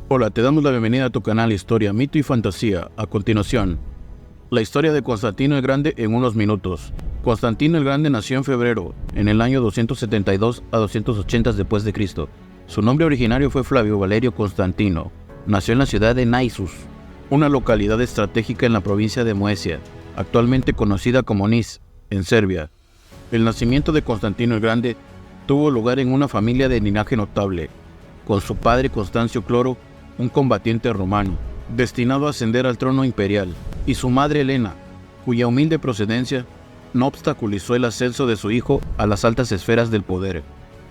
Hola, te damos la bienvenida a tu canal Historia, Mito y Fantasía. A continuación, la historia de Constantino el Grande en unos minutos. Constantino el Grande nació en febrero, en el año 272 a 280 después de Cristo. Su nombre originario fue Flavio Valerio Constantino. Nació en la ciudad de Naissus, una localidad estratégica en la provincia de Moesia, actualmente conocida como Nis, en Serbia. El nacimiento de Constantino el Grande tuvo lugar en una familia de linaje notable, con su padre Constancio Cloro, un combatiente romano, destinado a ascender al trono imperial, y su madre Helena, cuya humilde procedencia no obstaculizó el ascenso de su hijo a las altas esferas del poder.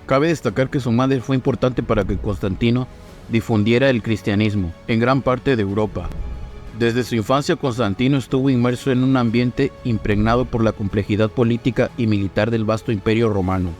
Cabe destacar que su madre fue importante para que Constantino difundiera el cristianismo en gran parte de Europa. Desde su infancia, Constantino estuvo inmerso en un ambiente impregnado por la complejidad política y militar del vasto imperio romano.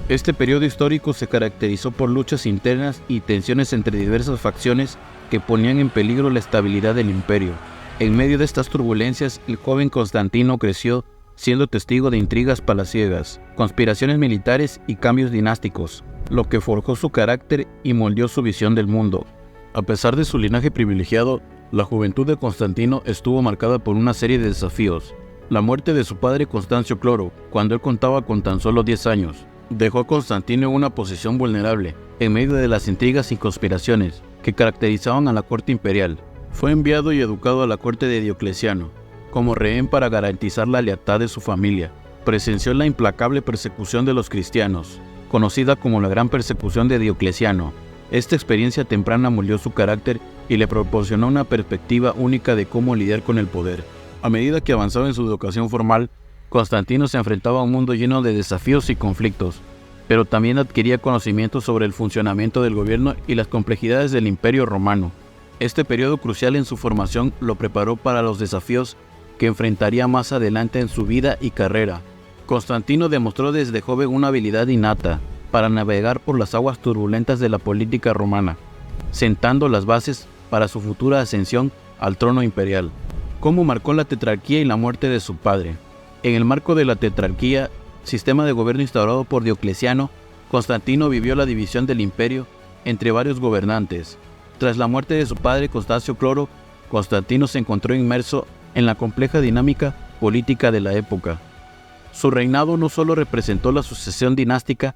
Este periodo histórico se caracterizó por luchas internas y tensiones entre diversas facciones que ponían en peligro la estabilidad del imperio. En medio de estas turbulencias, el joven Constantino creció siendo testigo de intrigas palaciegas, conspiraciones militares y cambios dinásticos, lo que forjó su carácter y moldeó su visión del mundo. A pesar de su linaje privilegiado, la juventud de Constantino estuvo marcada por una serie de desafíos. La muerte de su padre Constancio Cloro, cuando él contaba con tan solo 10 años, dejó a Constantino en una posición vulnerable, en medio de las intrigas y conspiraciones que caracterizaban a la corte imperial. Fue enviado y educado a la corte de Diocleciano, como rehén para garantizar la lealtad de su familia. Presenció la implacable persecución de los cristianos, conocida como la Gran Persecución de Diocleciano. Esta experiencia temprana moldeó su carácter y le proporcionó una perspectiva única de cómo lidiar con el poder. A medida que avanzaba en su educación formal, Constantino se enfrentaba a un mundo lleno de desafíos y conflictos, pero también adquiría conocimientos sobre el funcionamiento del gobierno y las complejidades del Imperio Romano. Este periodo crucial en su formación lo preparó para los desafíos que enfrentaría más adelante en su vida y carrera. Constantino demostró desde joven una habilidad innata para navegar por las aguas turbulentas de la política romana, sentando las bases para su futura ascensión al trono imperial. ¿Cómo marcó la tetrarquía y la muerte de su padre? En el marco de la tetrarquía, sistema de gobierno instaurado por Diocleciano, Constantino vivió la división del imperio entre varios gobernantes. Tras la muerte de su padre Constancio Cloro, Constantino se encontró inmerso en la compleja dinámica política de la época. Su reinado no solo representó la sucesión dinástica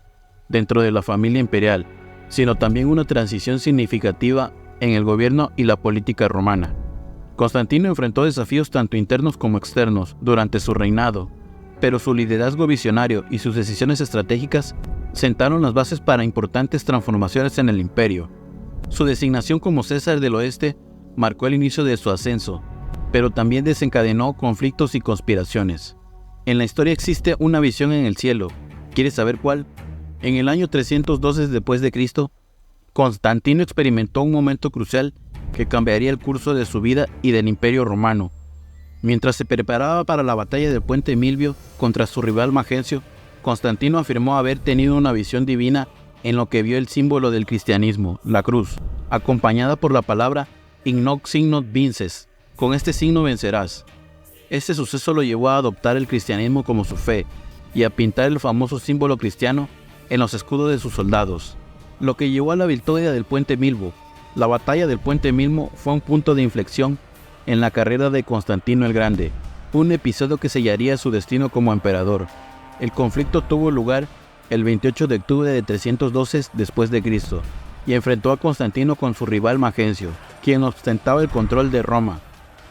dentro de la familia imperial, sino también una transición significativa en el gobierno y la política romana. Constantino enfrentó desafíos tanto internos como externos durante su reinado, pero su liderazgo visionario y sus decisiones estratégicas sentaron las bases para importantes transformaciones en el imperio. Su designación como César del Oeste marcó el inicio de su ascenso, pero también desencadenó conflictos y conspiraciones. En la historia existe una visión en el cielo. ¿Quieres saber cuál? En el año 312 después de Cristo, Constantino experimentó un momento crucial que cambiaría el curso de su vida y del Imperio Romano. Mientras se preparaba para la batalla del Puente Milvio contra su rival Magencio, Constantino afirmó haber tenido una visión divina en lo que vio el símbolo del cristianismo, la cruz, acompañada por la palabra "In hoc signo vinces", con este signo vencerás. Este suceso lo llevó a adoptar el cristianismo como su fe y a pintar el famoso símbolo cristiano en los escudos de sus soldados, lo que llevó a la victoria del Puente Milvio. La batalla del Puente Milvio fue un punto de inflexión en la carrera de Constantino el Grande, un episodio que sellaría su destino como emperador. El conflicto tuvo lugar el 28 de octubre de 312 después de Cristo y enfrentó a Constantino con su rival Magencio, quien ostentaba el control de Roma.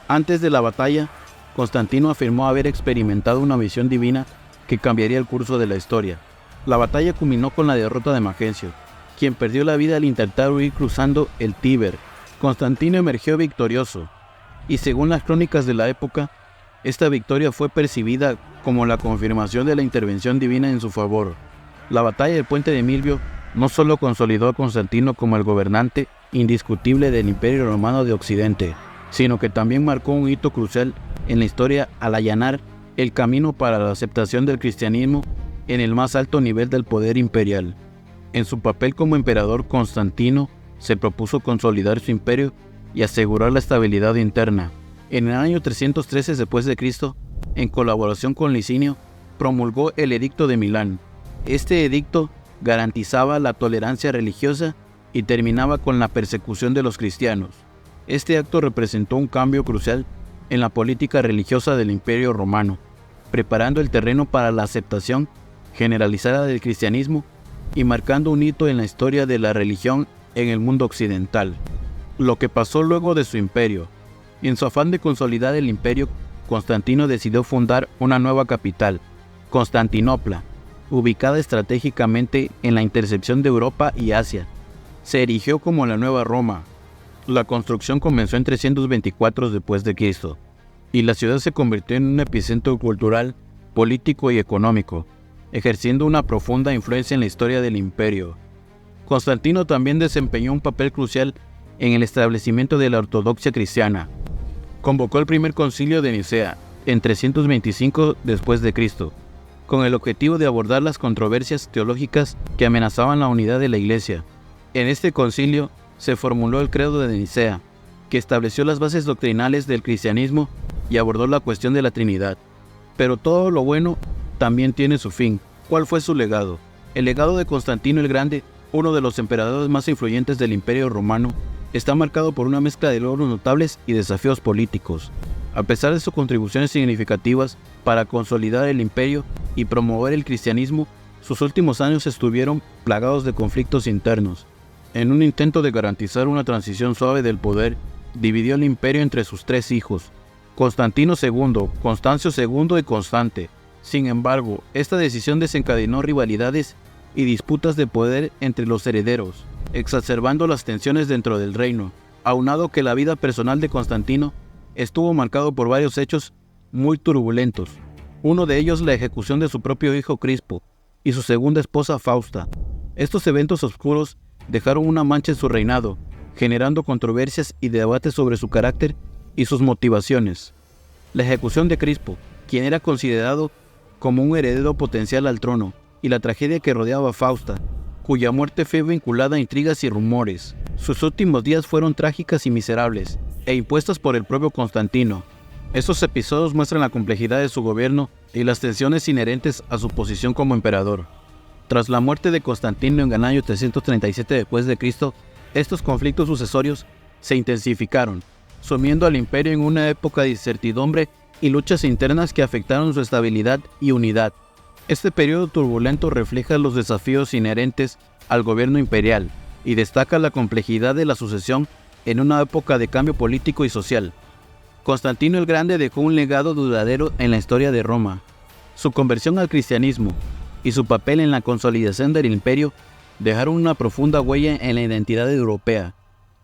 Antes de la batalla, Constantino afirmó haber experimentado una visión divina que cambiaría el curso de la historia. La batalla culminó con la derrota de Magencio, quien perdió la vida al intentar huir cruzando el Tíber. Constantino emergió victorioso, y según las crónicas de la época, esta victoria fue percibida como la confirmación de la intervención divina en su favor. La batalla del Puente de Milvio no solo consolidó a Constantino como el gobernante indiscutible del Imperio Romano de Occidente, sino que también marcó un hito crucial en la historia al allanar el camino para la aceptación del cristianismo en el más alto nivel del poder imperial. En su papel como emperador, Constantino se propuso consolidar su imperio y asegurar la estabilidad interna. En el año 313 después de Cristo, en colaboración con Licinio, promulgó el Edicto de Milán. Este edicto garantizaba la tolerancia religiosa y terminaba con la persecución de los cristianos. Este acto representó un cambio crucial en la política religiosa del Imperio Romano, preparando el terreno para la aceptación generalizada del cristianismo y marcando un hito en la historia de la religión en el mundo occidental. Lo que pasó luego de su imperio. En su afán de consolidar el imperio, Constantino decidió fundar una nueva capital, Constantinopla, ubicada estratégicamente en la intersección de Europa y Asia. Se erigió como la nueva Roma. La construcción comenzó en 324 después de Cristo, y la ciudad se convirtió en un epicentro cultural, político y económico, ejerciendo una profunda influencia en la historia del imperio. Constantino también desempeñó un papel crucial en el establecimiento de la ortodoxia cristiana. Convocó el primer concilio de Nicea en 325 después de Cristo, con el objetivo de abordar las controversias teológicas que amenazaban la unidad de la Iglesia. En este concilio se formuló el credo de Nicea, que estableció las bases doctrinales del cristianismo y abordó la cuestión de la Trinidad. Pero todo lo bueno también tiene su fin. ¿Cuál fue su legado? El legado de Constantino el Grande, uno de los emperadores más influyentes del Imperio Romano, está marcado por una mezcla de logros notables y desafíos políticos. A pesar de sus contribuciones significativas para consolidar el imperio y promover el cristianismo, sus últimos años estuvieron plagados de conflictos internos. En un intento de garantizar una transición suave del poder, dividió el imperio entre sus tres hijos, Constantino II, Constancio II y Constante. Sin embargo, esta decisión desencadenó rivalidades y disputas de poder entre los herederos, exacerbando las tensiones dentro del reino, aunado que la vida personal de Constantino estuvo marcado por varios hechos muy turbulentos. Uno de ellos, la ejecución de su propio hijo Crispo y su segunda esposa Fausta. Estos eventos oscuros dejaron una mancha en su reinado, generando controversias y debates sobre su carácter y sus motivaciones. La ejecución de Crispo, quien era considerado como un heredero potencial al trono, y la tragedia que rodeaba a Fausta, cuya muerte fue vinculada a intrigas y rumores. Sus últimos días fueron trágicas y miserables, e impuestas por el propio Constantino. Estos episodios muestran la complejidad de su gobierno y las tensiones inherentes a su posición como emperador. Tras la muerte de Constantino en el año 337 después de Cristo, estos conflictos sucesorios se intensificaron, sumiendo al imperio en una época de incertidumbre y luchas internas que afectaron su estabilidad y unidad. Este periodo turbulento refleja los desafíos inherentes al gobierno imperial y destaca la complejidad de la sucesión en una época de cambio político y social. Constantino el Grande dejó un legado duradero en la historia de Roma. Su conversión al cristianismo y su papel en la consolidación del imperio dejaron una profunda huella en la identidad europea.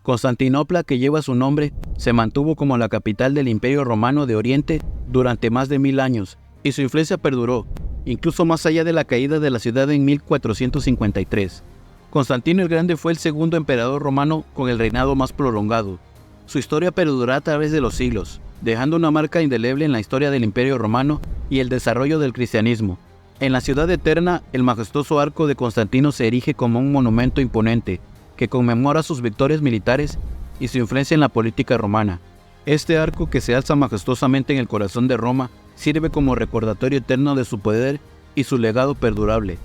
Constantinopla, que lleva su nombre, se mantuvo como la capital del Imperio Romano de Oriente durante más de 1000 años, y su influencia perduró, incluso más allá de la caída de la ciudad en 1453. Constantino el Grande fue el segundo emperador romano con el reinado más prolongado. Su historia perdurará a través de los siglos, dejando una marca indeleble en la historia del Imperio Romano y el desarrollo del cristianismo. En la ciudad eterna, el majestuoso arco de Constantino se erige como un monumento imponente que conmemora sus victorias militares y su influencia en la política romana. Este arco, que se alza majestuosamente en el corazón de Roma, sirve como recordatorio eterno de su poder y su legado perdurable.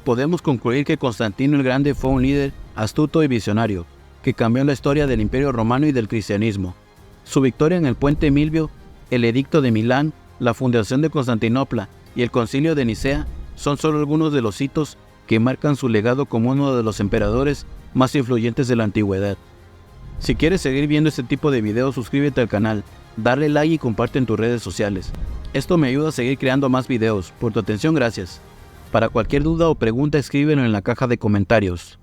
Podemos concluir que Constantino el Grande fue un líder astuto y visionario, que cambió la historia del Imperio Romano y del cristianismo. Su victoria en el Puente Milvio, el Edicto de Milán, la fundación de Constantinopla y el Concilio de Nicea son solo algunos de los hitos que marcan su legado como uno de los emperadores más influyentes de la antigüedad. Si quieres seguir viendo este tipo de videos, suscríbete al canal, darle like y comparte en tus redes sociales. Esto me ayuda a seguir creando más videos. Por tu atención, gracias. Para cualquier duda o pregunta, escríbelo en la caja de comentarios.